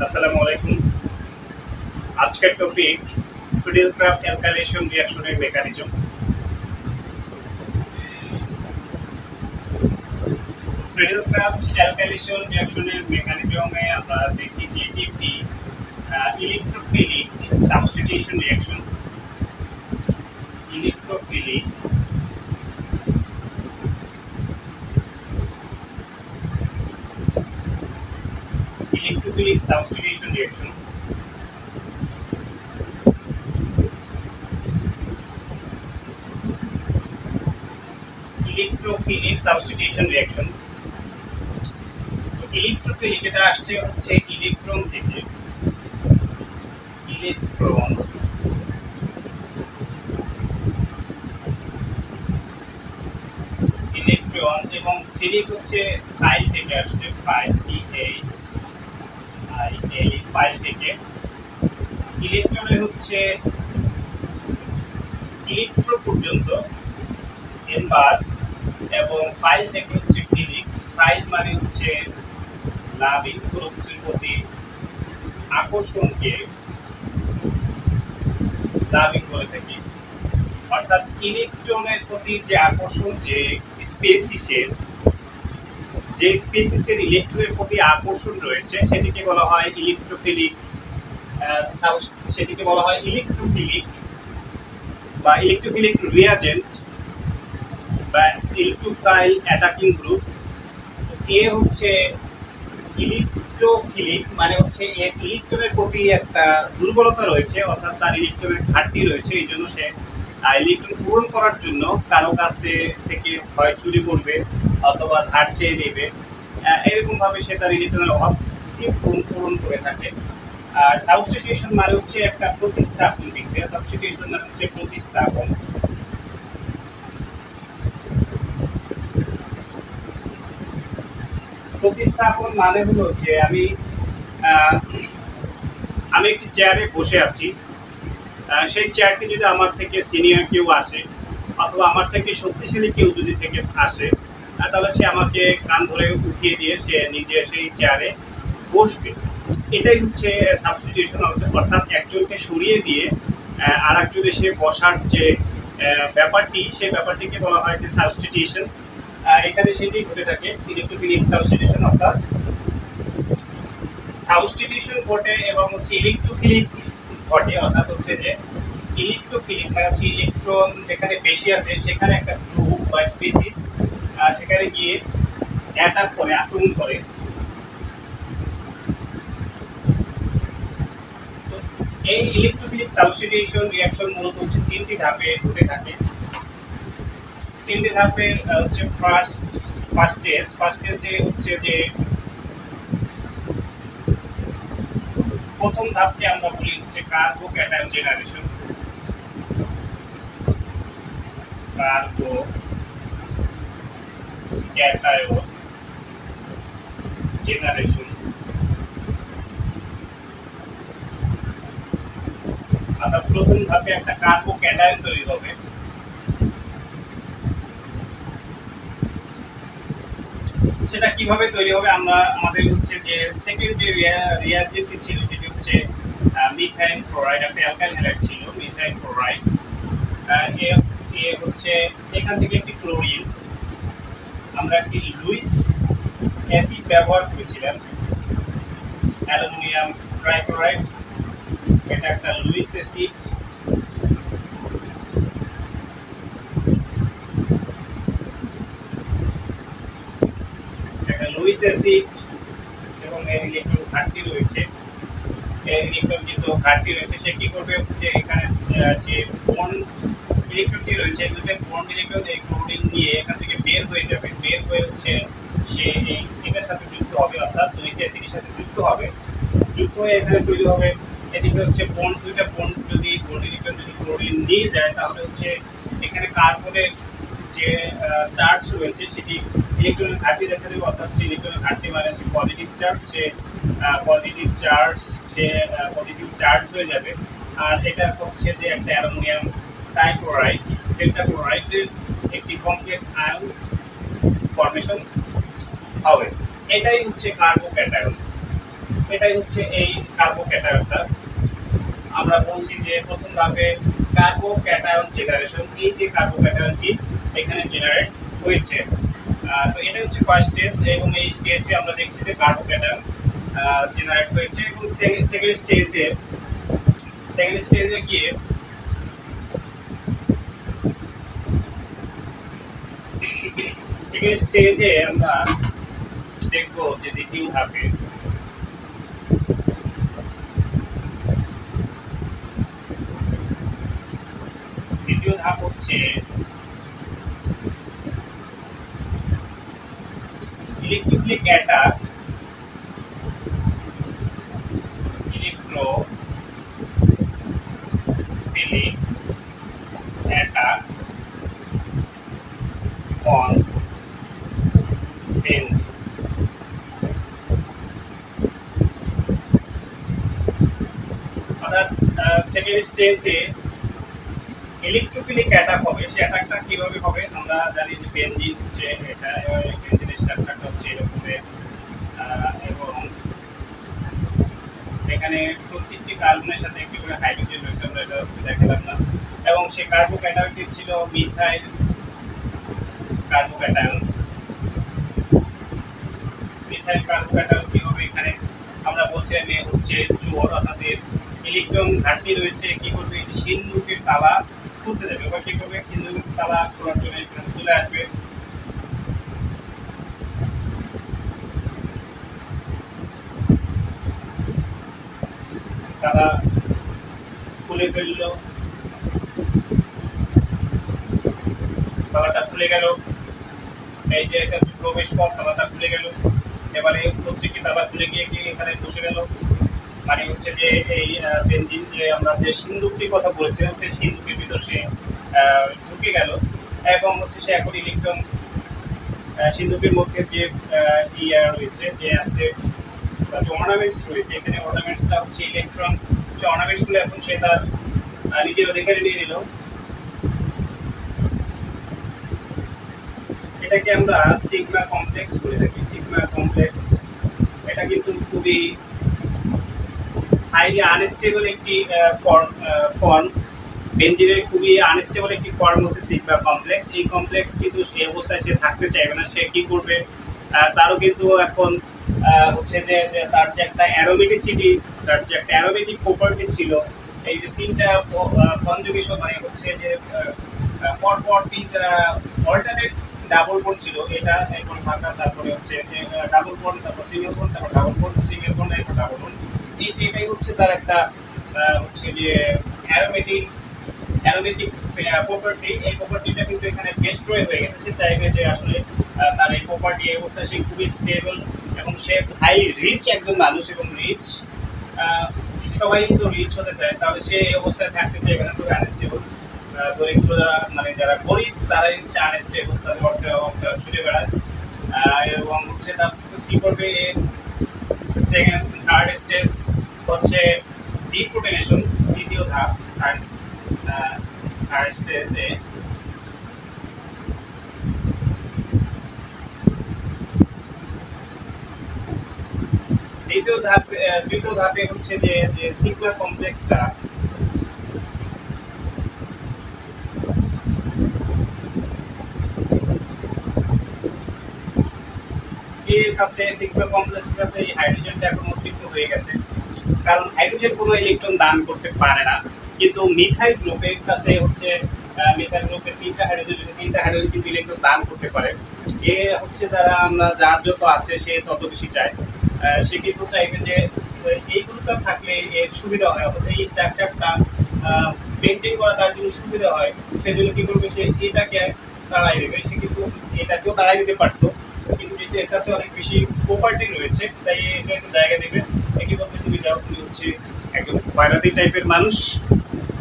আসসালামু আলাইকুম। আজকের টপিক ফিডেলক্রাফট অ্যালকাইলেশন রিঅ্যাকশনের মেকানিজম। ফিডেলক্রাফট অ্যালকাইলেশন রিঅ্যাকশনের মেকানিজমে আমরা দেখি যে এটি একটি electrophilic substitution reaction. Electrophilic substitution reaction. Electrophilic substitution reaction. Electrophilic এটা আসছে হচ্ছে ইলেকট্রন থেকে। ইলেকট্রন এবং ফিলিক হচ্ছে ফাইল থেকে আসছে। ফাইল ফাইল থেকে। ইলেকট্রনের হচ্ছে ইলেকট্রো পর্যন্ত এনবার এবং ফাইল থেকে হচ্ছে ফিলিক। ফাইল মানে হচ্ছে লাভিং কোনো কিছুর প্রতি আকর্ষণকে লাভিং বলে থাকি। অর্থাৎ ইলেকট্রনের প্রতি যে আকর্ষণ, যে স্পেসিসের ইলেকট্রনের প্রতি আকর্ষণ রয়েছে সেটিকে বলা হয় ইলেকট্রোফিলিক। সেটিকে বলা হয় ইলেকট্রোফিলিক বা ইলেকট্রোফিলিক রিয়াজেন্ট বা ইলেকট্রোফাইল অ্যাটাকিং গ্রুপ। এ হচ্ছে ইলেকট্রোফিলিক মানে হচ্ছে ইলেকট্রনের প্রতি একটা দুর্বলতা রয়েছে, অর্থাৎ তার ইলেকট্রনের ঘাটতি রয়েছে। এই জন্য সে ইলেকট্রন পূরণ করার জন্য কারো কাছে থেকে হয় চুরি করবে অথবা ধার চেয়ে নেবে। এরকম ভাবে সে তার ইলেকট্রনের অভাবকে পূরণ করে থাকে। আর সাবস্টিটিউশন মানে হচ্ছে একটা প্রতিস্থাপন বিক্রিয়া। সাবস্টিটিউশন মানে হচ্ছে প্রতিস্থাপন। প্রতিস্থাপন মানে হলো যে আমি একটি চেয়ারে বসে আছি। সেই চেয়ারটি যদি আমার থেকে সিনিয়র কেউ আসে অথবা আমার থেকে শক্তিশালী কেউ যদি থেকে আসে, তাহলে সে আমাকে কান ধরে উঠিয়ে দিয়ে সে নিজে সেই চেয়ারে বসবে। এটাই হচ্ছে সাবস্টিটিউশন। অর্থাৎ একজনকে সরিয়ে দিয়ে আর একজন এসে বসার যে ব্যাপারটি, সেই ব্যাপারটিকে বলা হয় যে সাবস্টিটিউশন। এখানে সেটি ঘটে থাকে ইলেকট্রোফিলিক সাবস্টিটিউশন। অর্থাৎ সাবস্টিটিউশন ঘটে এবং হচ্ছে ইলেকট্রোফিলিক ঘটে। অর্থাৎ হচ্ছে যে ইলেকট্রোফিলিক মানে হচ্ছে ইলেকট্রন যেখানে বেশি আছে সেখানে একটা গ্রুপ বা স্পিসিস সেখানে গিয়ে অ্যাটাক করে, আক্রমণ করে। এই ইলেকট্রোফিলিক সাবস্টিটিউশন রিঅ্যাকশন মূলত হচ্ছে তিনটি ধাপে ঘটে থাকে। তিনটি ধাপে হচ্ছে ফার্স্ট স্টেজে হচ্ছে যে প্রথম ধাপকে আমরা বলি হচ্ছে কার্বোক্যাটায়ন জেনারেশন। Carbocation generation. অর্থাৎ প্রথম ধাপে একটা কার্বোক্যাটায়ন তৈরি হবে। সেটা কিভাবে তৈরি হবে, আমাদের হচ্ছে যে সেকেন্ড যে রিয়াজেন্টটি ছিল সেটি হচ্ছে মিথাইল ক্লোরাইড। একটা অ্যালকাইল হ্যালাইড ছিল মিথাইল ক্লোরাইড। এ হচ্ছে এখান থেকে একটি ক্লোরিন। আমরা একটি লুইস অ্যাসিড ব্যবহার করেছিলাম, অ্যালুমিনিয়াম ট্রাইক্লোরাইড। এটা একটা লুইস অ্যাসিড। লুইস অ্যাসিড এবং এর ইলেকট্রন ঘাটতি রয়েছে। সে কি করবে হচ্ছে এখানে যে বন্ড ইলেকট্রনটি রয়েছে, দুটো বন্ড ইলেকট্রন এই ক্লোরিন নিয়ে এখান থেকে বের হয়ে যাবে। বের হয়ে হচ্ছে সে এটার সাথে যুক্ত হবে, অর্থাৎ লুইস অ্যাসিডের সাথে যুক্ত হবে। যুক্ত হয়ে এখানে তৈরি হবে। এদিকে হচ্ছে দুইটা বন্ড ইলেকট্রন যদি ক্লোরিন নিয়ে যায় তাহলে হচ্ছে এখানে কার্বনের যে চার্জ রয়েছে সেটি ইলেকট্রনের ঘাটতি দেখা দেবে। অর্থাৎ ইলেকট্রনের ঘাটতি মানে হচ্ছে পজিটিভ চার্জ, সে পজিটিভ চার্জ হয়ে যাবে। আর এটা হচ্ছে যে একটা অ্যালুমিনিয়াম ট্রাইক্লোরাইড, টেট্রাক্লোরাইডের একটি কমপ্লেক্স আয়ন ফর্মেশন হবে। এটাই হচ্ছে কার্বোক্যাটায়ন। এটাই হচ্ছে এই কার্বো ক্যাটায়নটা। আমরা বলছি যে প্রথম ধাপে কার্বো ক্যাটায়ন জেনারেশন, এই যে কার্বো ক্যাটায়নটি এখানে জেনারেট হয়েছে। তো এটা হচ্ছে ফার্স্ট স্টেজ, এবং এই স্টেজে আমরা দেখছি যে কার্বো ক্যাটায়ন জেনারেট হয়েছে। এবং সেকেন্ড স্টেজে গিয়ে আমরা দেখবো যে দ্বিতীয় ধাপ হচ্ছে ইলেকট্রোফিলিক অ্যাটাক, অন বেঞ্জিন। অর্থাৎ সেকেন্ড স্টেজে ইলেকট্রোফিলিক অ্যাটাক হবে। সেই অ্যাটাকটা কিভাবে হবে? আমরা জানি যে বেঞ্জিন হচ্ছে এটা, বেঞ্জিনের স্ট্রাকচারটা হচ্ছে এরকম, এবং এখানে প্রত্যেকটি কার্বনের সাথে একটি করে হাইড্রোজেন রয়েছে, আমরা এটা দেখালাম না। এবং সেই কার্বো ক্যাটায়নটি ছিল মিথাইল কার্বো ক্যাটায়ন। মিথাইল কার্বো ক্যাটায়ন কি হবে? এখানে আমরা বলছিলাম হচ্ছে জোর, অর্থাৎ ইলেকট্রন ঘাটতি রয়েছে, কি করবে? সিন্ধুকের তালা খুলতে যাবে। এবার কি করবে? সিন্ধুকের তালা খোলার জন্য এখানে চলে আসবে, তালা খুলে ফেললো, তালাটা খুলে গেল। এই যে এটা হচ্ছে প্রবেশ পথ, তালাটা খুলে গেল। এবারে হচ্ছে কি তালা খুলে গিয়ে কি এখানে বসে গেল, মানে হচ্ছে যে এই বেঞ্জিন যে আমরা যে সিন্ধুকটির কথা বলেছিলাম সেই সিন্ধুকের ভিতর সে ঢুকে গেল, এবং হচ্ছে সে এখন ইলেকট্রন সিন্ধুকের মধ্যে যে রয়েছে, যে অ্যাসেট বা যে অর্নামেন্টস রয়েছে, এখানে অর্নামেন্টসটা হচ্ছে ইলেকট্রন। সে অর্নামেন্টসগুলো এখন সে তার নিজের অধিকারে নিয়ে নিল। এটাকে আমরা সিগমা কমপ্লেক্স বলে থাকি। সিগমা কমপ্লেক্স এটা কিন্তু খুবই হাইলি আনস্টেবল একটি ফর্ম। বেঞ্জিনের খুবই আনস্টেবল একটি ফর্ম হচ্ছে সিগমা কমপ্লেক্স। এই কমপ্লেক্স কিন্তু এই অবস্থায় সে থাকতে চাইবে না। সে কি করবে? তারও কিন্তু এখন হচ্ছে যে তার যে একটা অ্যারোমেটিসিটি, তার যে একটা অ্যারোমেটিক প্রপার্টি ছিল, এই যে তিনটা কনজুগেশন, মানে হচ্ছে যে পরপর তিনটা অল্টারনেট ডাবল বন্ড ছিল, এটা এখন ফাঁকা, তারপরে হচ্ছে ডাবল বন্ড, তারপর সিঙ্গেল বন্ড, তারপর ডাবল বন্ড, সিঙ্গেল বন্ড, তারপর ডাবল বন্ড। এই যে এটাই হচ্ছে তার একটা হচ্ছে যে অ্যারোমেটিক প্রপার্টি। এই প্রপার্টিটা কিন্তু এখানে ডিস্ট্রয় হয়ে গেছে। সে চাইবে যে আসলে তার এই প্রপার্টি এই অবস্থায় সে খুবই স্টেবল, এবং সে হাই রিচ একজন মানুষ, এবং রিচ সবাই তো রিচ হতে চায়, তাহলে সে এই অবস্থায় থাকতে চাইবে না, খুবই আনস্টেবল। দরিদ্র মানে যারা গরিব তারাই হচ্ছে আনস্টেবল, তাদের অর্থ ছুটে বেড়ায়। এবং হচ্ছে তার কি করবে? সেকেন্ড থার্ড স্টেজ হচ্ছে ডিপ্রোটনেশন, দ্বিতীয় ধাপ। থার্ড স্টেজে তৃতীয় ধাপে হচ্ছে যে সিগমা কমপ্লেক্সটা এর কাছে, সিগমা কমপ্লেক্সের কাছে এই হাইড্রোজেনটা এখন অতিরিক্ত হয়ে গেছে, কারণ হাইড্রোজেন কোনো ইলেকট্রন দান করতে পারে না। কিন্তু মিথাইল গ্রুপের কাছে হচ্ছে মিথাইল গ্রুপের তিনটা হাইড্রোজেন কিন্তু ইলেকট্রন দান করতে পারে। এ হচ্ছে যার যত আছে সে তত বেশি চায়। সে কিন্তু চাইবে যে এই গ্রুপটা থাকলে এর সুবিধা হয়, অর্থাৎ এই স্ট্রাকচারটা মেনটেন করা তার জন্য সুবিধা হয়। সেজন্য কি করবে? সে এটাকে তাড়াই দেবে। সে কিন্তু এটাকেও তাড়াই দিতে পারতো, কিন্তু যেহেতু এর কাছে অনেক বেশি প্রপার্টি রয়েছে, তাই এটা একটু জায়গা দেবে। একই বলতে তুমি যাও, তুমি হচ্ছে একদম খয়রাতি টাইপের মানুষ,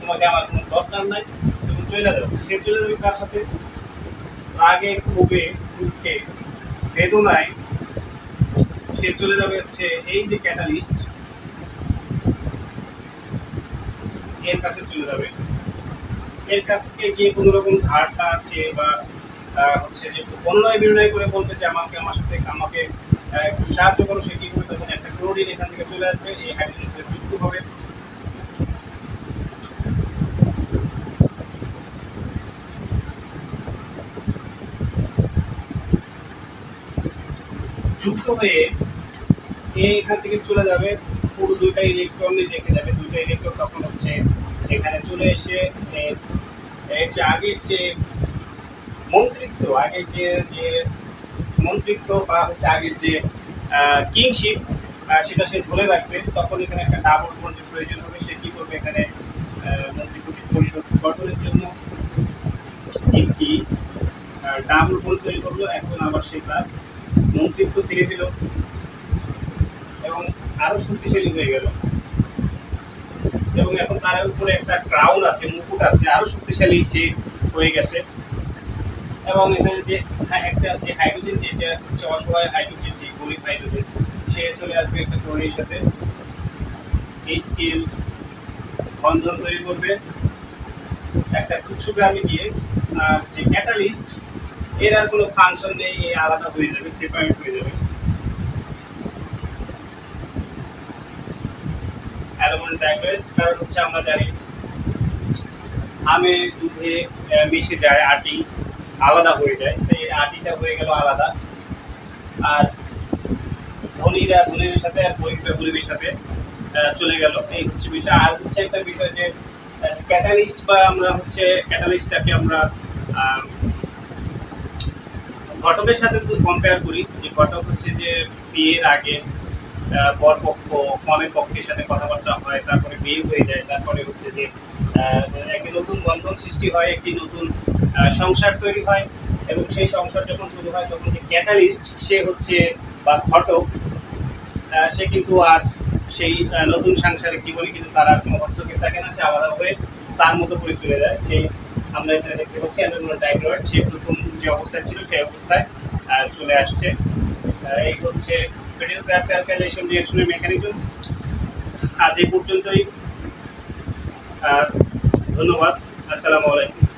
তোমাকে আমার কোনো দরকার নাই, তুমি চলে যাও। সে চলে যাবে তার সাথে রাগে, ক্ষোভে, দুঃখে, বেদনায়। সে চলে যাবে হচ্ছে এই যে ক্যাটালিস্ট, এর কাছে চলে যাবে। এর কাছ থেকে গিয়ে কোনো রকম ধার চেয়ে বা হচ্ছে যে বনয় বিনয় করে বলবে যে আমাকে আমার সাথে আমাকে একটু সাহায্য করো। সে কি করবে? তখন একটা ক্লোরিন এখান থেকে চলে আসবে, এই হাইড্রোজেন সাথে যুক্ত হবে। যুক্ত হয়ে এখান থেকে চলে যাবে, পুরো দুইটা ইলেকট্রন রেখে যাবে। দুইটা ইলেকট্রন তখন হচ্ছে এখানে চলে এসে আগের যে মন্ত্রিত্ব বা হচ্ছে আগের যে কিংশিপ সেটা সে ধরে রাখবে। তখন এখানে একটা ডাবল বন্ডের প্রয়োজন হবে। সে কি করবে, এখানে মন্ত্রিত্ব পরিষদ গঠনের জন্য একটি ডাবল বন্ড তৈরি করলো। এখন আবার সে তার মন্ত্রিত্ব ফিরে পেল এবং আরো শক্তিশালী হয়ে গেল, এবং এখন তার উপরে একটা ক্রাউন আছে, মুকুট আছে, আরো শক্তিশালী সে হয়ে গেছে। এবং এখানে যে একটা যে হাইড্রোজেন, যেটা হচ্ছে অসহায় হাইড্রোজেন, যে গরিব হাইড্রোজেন, সে চলে আসবে একটা ক্লোরিনের সাথে HCl বন্ধন তৈরি করবে একটা তুচ্ছগ্রামে গিয়ে। আর যে ক্যাটালিস্ট, এর আর কোনো ফাংশন নেই, এ আলাদা হয়ে যাবে, সেপারেট হয়ে যাবে। অ্যালুমিনিয়াম ডাইক্লোরাইড, কারণ হচ্ছে আমরা জানি আমে দুধে মিশে যায়, আটি আলাদা হয়ে যায়, তো এই আটিটা হয়ে গেল আলাদা। আর ধনীর সাথে আর গরিবের সাথে চলে গেল, এই হচ্ছে বিষয়। আর হচ্ছে একটা বিষয় যে ক্যাটালিস্ট, বা আমরা হচ্ছে ক্যাটালিস্টটাকে আমরা ঘটকের সাথে কম্পেয়ার করি। যে ঘটক হচ্ছে যে বিয়ের আগে বরপক্ষ কনের পক্ষের সাথে কথাবার্তা হয়, তারপরে বিয়ে হয়ে যায়, তারপরে হচ্ছে যে একটি নতুন বন্ধন সৃষ্টি হয়, একটি নতুন সংসার তৈরি হয়। এবং সেই সংসার যখন শুরু হয়, তখন যে ক্যাটালিস্ট সে হচ্ছে বা ঘটক, সে কিন্তু আর সেই নতুন সাংসারিক জীবনে কিন্তু তার আর কোনো হস্তক্ষেপ থাকে না, সে আলাদা হয়ে তার মতো করে চলে যায়। সেই আমরা এখানে দেখতে পাচ্ছি অ্যালুমিনিয়াম ডাইক্লোরাইড সে প্রথম যে অবস্থায় ছিল সেই অবস্থায় চলে আসছে। এই হচ্ছে ফেডিল ক্রাফট অ্যালকাইলেশন রিঅ্যাকশনের মেকানিজম। আজ এই পর্যন্তই, ধন্যবাদ, আসসালামু আলাইকুম।